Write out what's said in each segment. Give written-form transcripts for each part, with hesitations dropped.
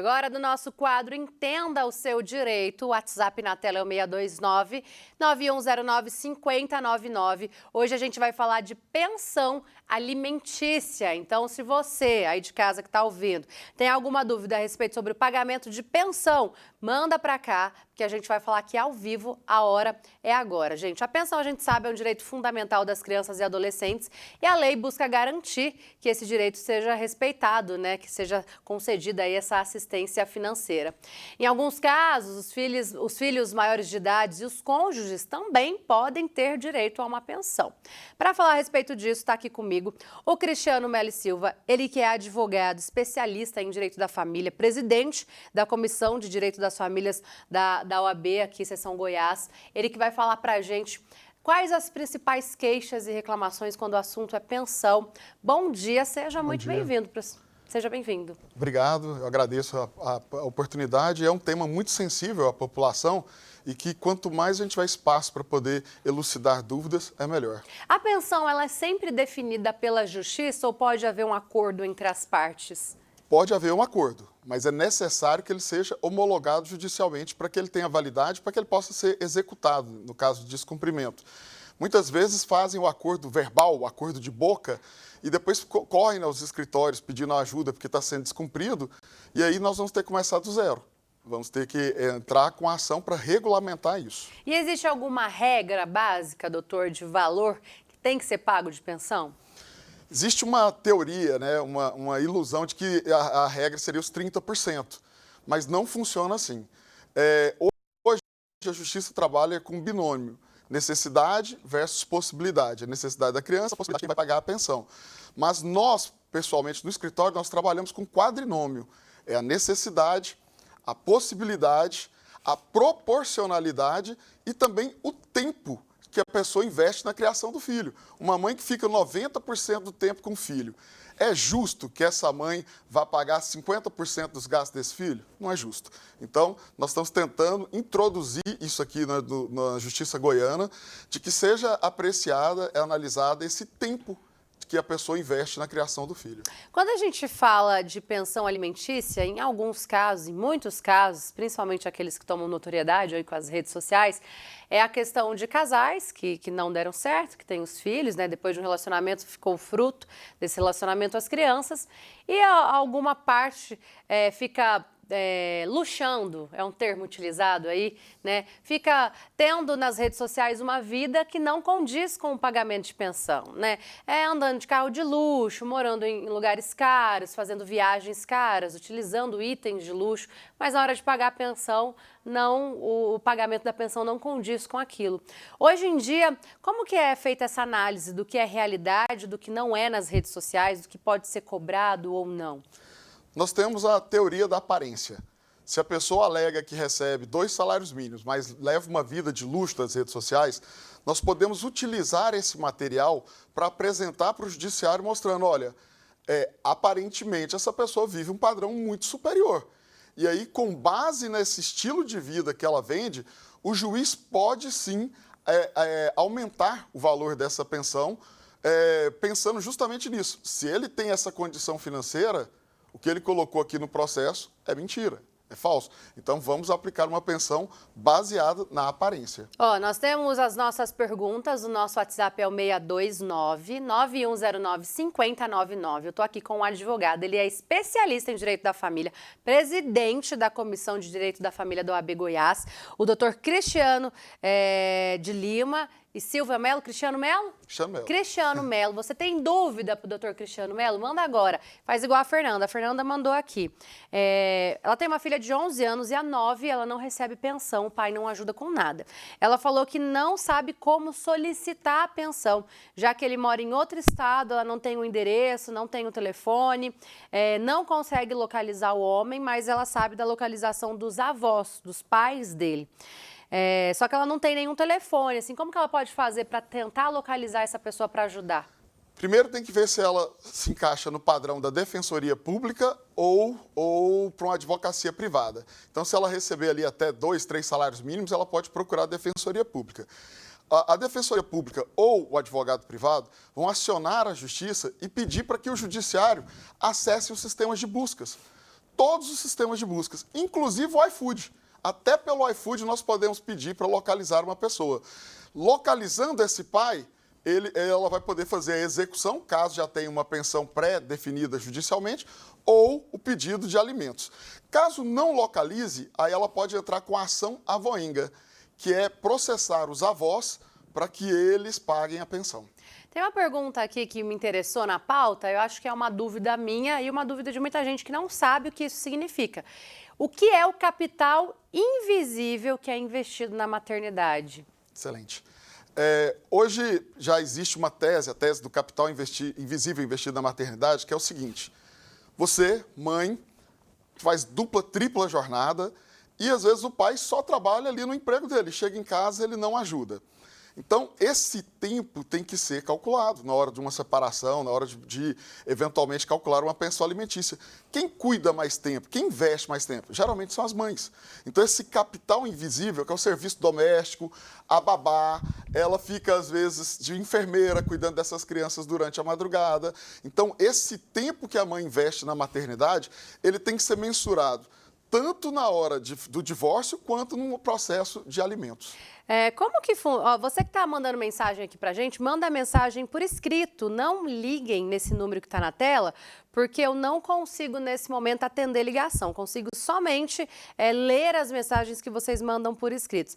Chegou a hora do nosso quadro Entenda o Seu Direito. O WhatsApp na tela é o 629-9109-5099. Hoje a gente vai falar de pensão alimentícia. Então, se você aí de casa que está ouvindo tem alguma dúvida a respeito sobre o pagamento de pensão, manda para cá, porque a gente vai falar aqui ao vivo, a hora é agora. Gente, a pensão, a gente sabe, é um direito fundamental das crianças e adolescentes e a lei busca garantir que esse direito seja respeitado, né? Que seja concedida aí essa assistência financeira. Em alguns casos, os filhos maiores de idade e os cônjuges também podem ter direito a uma pensão. Para falar a respeito disso, está aqui comigo o Cristiano Melo Silva, ele que é advogado, especialista em direito da família, presidente da Comissão de Direito das Famílias da OAB, aqui, Seção Goiás. Ele que vai falar para a gente quais as principais queixas e reclamações quando o assunto é pensão. Bom dia, seja muito bem-vindo. Seja bem-vindo. Obrigado, eu agradeço a oportunidade. É um tema muito sensível à população e que quanto mais a gente tiver espaço para poder elucidar dúvidas, é melhor. A pensão, ela é sempre definida pela justiça ou pode haver um acordo entre as partes? Pode haver um acordo, mas é necessário que ele seja homologado judicialmente para que ele tenha validade, para que ele possa ser executado no caso de descumprimento. Muitas vezes fazem o acordo verbal, o acordo de boca, e depois correm aos escritórios pedindo ajuda porque está sendo descumprido, e aí nós vamos ter que começar do zero. Vamos ter que entrar com a ação para regulamentar isso. E existe alguma regra básica, doutor, de valor que tem que ser pago de pensão? Existe uma teoria, né, uma ilusão de que a regra seria os 30%, mas não funciona assim. Hoje a justiça trabalha com binômio. Necessidade versus possibilidade. A necessidade da criança, a possibilidade de quem vai pagar a pensão. Mas nós, pessoalmente, no escritório, nós trabalhamos com quadrinômio. É a necessidade, a possibilidade, a proporcionalidade e também o tempo que a pessoa investe na criação do filho. Uma mãe que fica 90% do tempo com o filho. É justo que essa mãe vá pagar 50% dos gastos desse filho? Não é justo. Então, nós estamos tentando introduzir isso aqui na Justiça Goiana, de que seja apreciada, analisada esse tempo que a pessoa investe na criação do filho. Quando a gente fala de pensão alimentícia, em alguns casos, em muitos casos, principalmente aqueles que tomam notoriedade aí com as redes sociais, é a questão de casais que não deram certo, que têm os filhos, né? Depois de um relacionamento ficou fruto desse relacionamento as crianças e alguma parte fica luxando, é um termo utilizado aí, né? Fica tendo nas redes sociais uma vida que não condiz com o pagamento de pensão, né? Andando de carro de luxo, morando em lugares caros, fazendo viagens caras, utilizando itens de luxo, mas na hora de pagar a pensão, o pagamento da pensão não condiz com aquilo. Hoje em dia, como que é feita essa análise do que é realidade, do que não é nas redes sociais, do que pode ser cobrado ou não? Nós temos a teoria da aparência. Se a pessoa alega que recebe 2 salários mínimos, mas leva uma vida de luxo nas redes sociais, nós podemos utilizar esse material para apresentar para o judiciário mostrando, olha, aparentemente essa pessoa vive um padrão muito superior. E aí, com base nesse estilo de vida que ela vende, o juiz pode sim aumentar o valor dessa pensão, pensando justamente nisso. Se ele tem essa condição financeira, o que ele colocou aqui no processo é mentira, é falso. Então, vamos aplicar uma pensão baseada na aparência. Nós temos as nossas perguntas, o nosso WhatsApp é o 629-9109-5099. Eu estou aqui com um advogado, ele é especialista em Direito da Família, presidente da Comissão de Direito da Família da OAB Goiás, o doutor Cristiano de Lima e Silva Melo. Cristiano Melo? Cristiano Melo. Você tem dúvida para o doutor Cristiano Melo? Manda agora. Faz igual a Fernanda. A Fernanda mandou aqui. Ela tem uma filha de 11 anos e a 9 ela não recebe pensão. O pai não ajuda com nada. Ela falou que não sabe como solicitar a pensão, já que ele mora em outro estado, ela não tem o endereço, não tem o telefone, não consegue localizar o homem, mas ela sabe da localização dos avós, dos pais dele. Só que ela não tem nenhum telefone, assim, como que ela pode fazer para tentar localizar essa pessoa para ajudar? Primeiro tem que ver se ela se encaixa no padrão da defensoria pública ou para uma advocacia privada. Então, se ela receber ali até 2, 3 salários mínimos, ela pode procurar a defensoria pública. A defensoria pública ou o advogado privado vão acionar a justiça e pedir para que o judiciário acesse os sistemas de buscas. todos os sistemas de buscas, inclusive o iFood. Até pelo iFood nós podemos pedir para localizar uma pessoa. Localizando esse pai, ela vai poder fazer a execução, caso já tenha uma pensão pré-definida judicialmente, ou o pedido de alimentos. Caso não localize, aí ela pode entrar com a ação avoenga, que é processar os avós para que eles paguem a pensão. Tem uma pergunta aqui que me interessou na pauta, eu acho que é uma dúvida minha e uma dúvida de muita gente que não sabe o que isso significa. O que é o capital invisível que é investido na maternidade? Excelente. Hoje já existe uma tese, a tese do capital invisível investido na maternidade, que é o seguinte: você, mãe, faz dupla, tripla jornada e às vezes o pai só trabalha ali no emprego dele, chega em casa ele não ajuda. Então, esse tempo tem que ser calculado na hora de uma separação, na hora de eventualmente calcular uma pensão alimentícia. Quem cuida mais tempo, quem investe mais tempo? Geralmente são as mães. Então, esse capital invisível, que é o serviço doméstico, a babá, ela fica, às vezes, de enfermeira cuidando dessas crianças durante a madrugada. Então, esse tempo que a mãe investe na maternidade, ele tem que ser mensurado tanto na hora do divórcio quanto no processo de alimentos. Como que você que está mandando mensagem aqui pra gente, manda a mensagem por escrito, não liguem nesse número que está na tela, porque eu não consigo nesse momento atender ligação, consigo somente ler as mensagens que vocês mandam por escritos.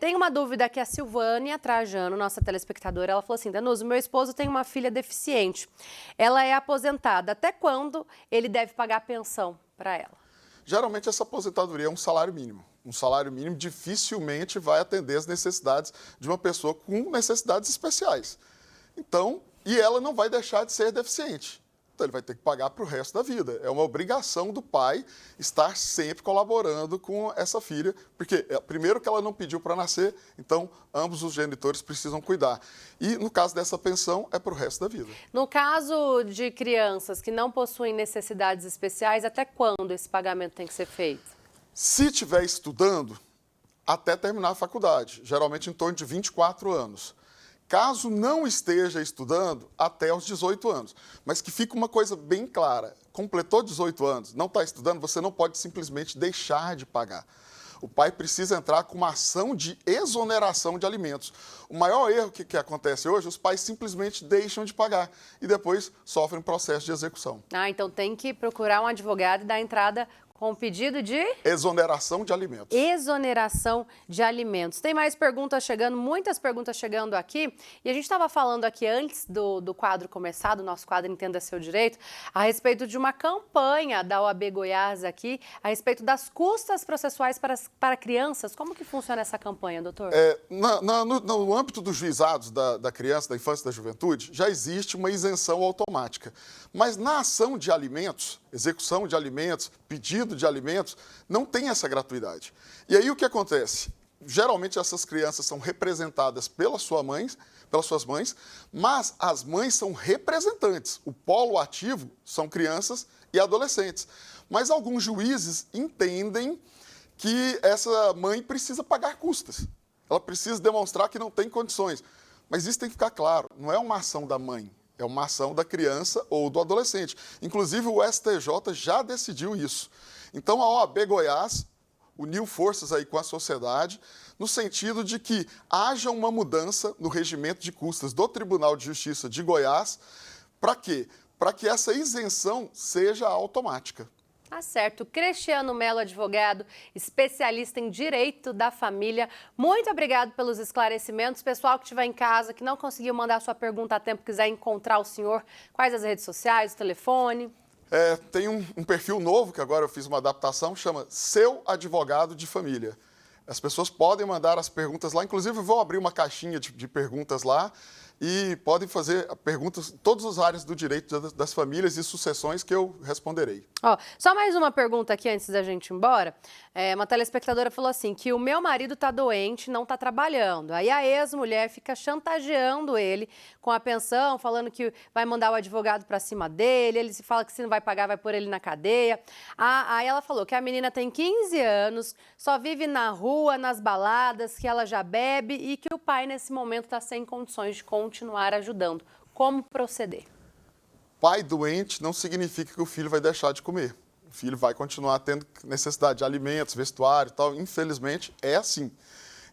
Tem uma dúvida que a Silvânia Trajano, nossa telespectadora, ela falou assim: Danuso, meu esposo tem uma filha deficiente, ela é aposentada, até quando ele deve pagar pensão para ela? Geralmente, essa aposentadoria é um salário mínimo. Um salário mínimo dificilmente vai atender as necessidades de uma pessoa com necessidades especiais. Então, e ela não vai deixar de ser deficiente. Então, ele vai ter que pagar para o resto da vida. É uma obrigação do pai estar sempre colaborando com essa filha, porque, primeiro, que ela não pediu para nascer, então, ambos os genitores precisam cuidar. E, no caso dessa pensão, é para o resto da vida. No caso de crianças que não possuem necessidades especiais, até quando esse pagamento tem que ser feito? Se estiver estudando, até terminar a faculdade, geralmente em torno de 24 anos. Caso não esteja estudando, até os 18 anos. Mas que fique uma coisa bem clara: completou 18 anos, não está estudando, você não pode simplesmente deixar de pagar. O pai precisa entrar com uma ação de exoneração de alimentos. O maior erro que acontece hoje, os pais simplesmente deixam de pagar e depois sofrem um processo de execução. Então tem que procurar um advogado e dar entrada com o pedido de... exoneração de alimentos. Exoneração de alimentos. Tem mais perguntas chegando, muitas perguntas chegando aqui. E a gente estava falando aqui antes do quadro começar, do nosso quadro Entenda Seu Direito, a respeito de uma campanha da OAB Goiás aqui, a respeito das custas processuais para crianças. Como que funciona essa campanha, doutor? No âmbito dos juizados da criança, da infância e da juventude, já existe uma isenção automática. Mas na ação de alimentos, execução de alimentos, pedido de alimentos, não tem essa gratuidade. E aí o que acontece? Geralmente essas crianças são representadas pelas suas mães, mas as mães são representantes. O polo ativo são crianças e adolescentes. Mas alguns juízes entendem que essa mãe precisa pagar custas. Ela precisa demonstrar que não tem condições. Mas isso tem que ficar claro, não é uma ação da mãe. É uma ação da criança ou do adolescente. Inclusive, o STJ já decidiu isso. Então, a OAB Goiás uniu forças aí com a sociedade no sentido de que haja uma mudança no regimento de custas do Tribunal de Justiça de Goiás. Para quê? Para que essa isenção seja automática. Tá certo. Cristiano Melo, advogado, especialista em direito da família. Muito obrigado pelos esclarecimentos. Pessoal que estiver em casa, que não conseguiu mandar sua pergunta a tempo, quiser encontrar o senhor, quais as redes sociais, o telefone? Tem um perfil novo, que agora eu fiz uma adaptação, chama Seu Advogado de Família. As pessoas podem mandar as perguntas lá, inclusive eu vou abrir uma caixinha de perguntas lá, e podem fazer perguntas em todas as áreas do direito das famílias e sucessões que eu responderei. Só mais uma pergunta aqui antes da gente ir embora. Uma telespectadora falou assim, que o meu marido está doente, não está trabalhando. Aí a ex-mulher fica chantageando ele com a pensão, falando que vai mandar o advogado para cima dele, ele se fala que se não vai pagar, vai pôr ele na cadeia. Aí ela falou que a menina tem 15 anos, só vive na rua, nas baladas, que ela já bebe e que o pai, nesse momento, está sem condições de continuar ajudando. Como proceder? Pai doente não significa que o filho vai deixar de comer. filho vai continuar tendo necessidade de alimentos, vestuário e tal. Infelizmente, é assim.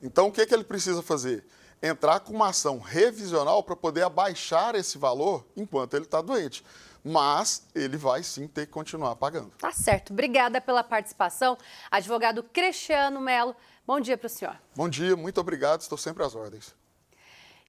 Então, o que ele precisa fazer? Entrar com uma ação revisional para poder abaixar esse valor enquanto ele está doente. Mas ele vai sim ter que continuar pagando. Tá certo. Obrigada pela participação. Advogado Cristiano Melo, bom dia para o senhor. Bom dia, muito obrigado, estou sempre às ordens.